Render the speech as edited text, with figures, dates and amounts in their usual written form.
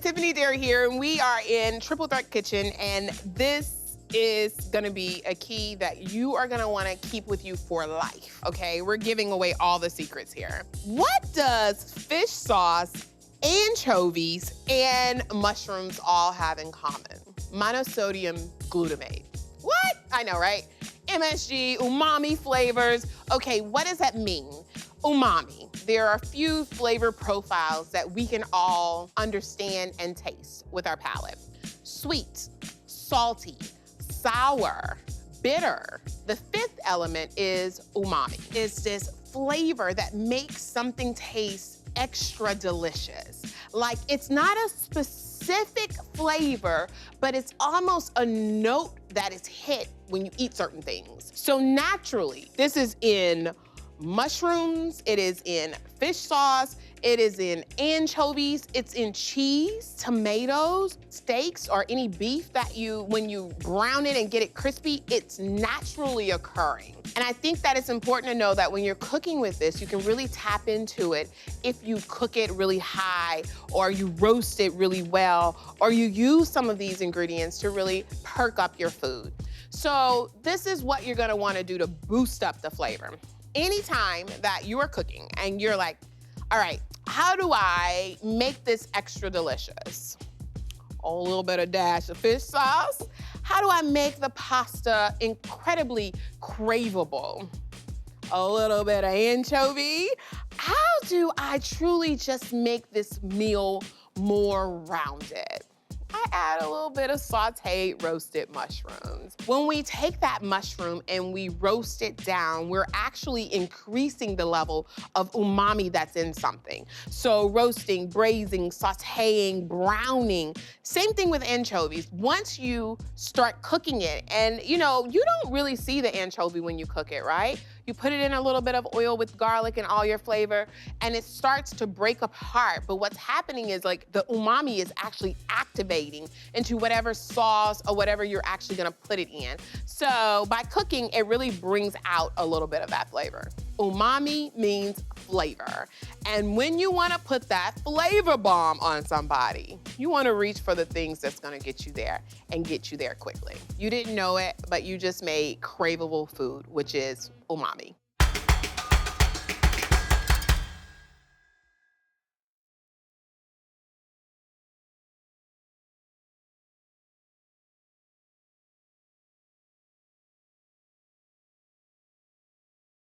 Tiffany Derry here, and we are in Triple Threat Kitchen, and this is gonna be a key that you are gonna wanna keep with you for life, okay? We're giving away all the secrets here. What does fish sauce, anchovies, and mushrooms all have in common? Monosodium glutamate. What? I know, right? MSG, umami flavors. Okay, what does that mean? Umami. There are a few flavor profiles that we can all understand and taste with our palate. Sweet, salty, sour, bitter. The fifth element is umami. It's this flavor that makes something taste extra delicious. Like, it's not a specific flavor, but it's almost a note that is hit when you eat certain things. So naturally, this is in mushrooms, it is in fish sauce, it is in anchovies, it's in cheese, tomatoes, steaks, or any beef that when you brown it and get it crispy, it's naturally occurring. And I think that it's important to know that when you're cooking with this, you can really tap into it if you cook it really high, or you roast it really well, or you use some of these ingredients to really perk up your food. So this is what you're gonna wanna do to boost up the flavor. Anytime that you are cooking and you're like, all right, how do I make this extra delicious? A little bit of dash of fish sauce. How do I make the pasta incredibly craveable? A little bit of anchovy. How do I truly just make this meal more rounded? I add a little bit of sauteed roasted mushrooms. When we take that mushroom and we roast it down, we're actually increasing the level of umami that's in something. So roasting, braising, sauteing, browning. Same thing with anchovies. Once you start cooking it, and you don't really see the anchovy when you cook it, right? You put it in a little bit of oil with garlic and all your flavor, and it starts to break apart. But what's happening is, like, the umami is actually activating into whatever sauce or whatever you're actually gonna put it in. So by cooking, it really brings out a little bit of that flavor. Umami means flavor. And when you wanna put that flavor bomb on somebody, you wanna reach for the things that's gonna get you there and get you there quickly. You didn't know it, but you just made craveable food, which is umami.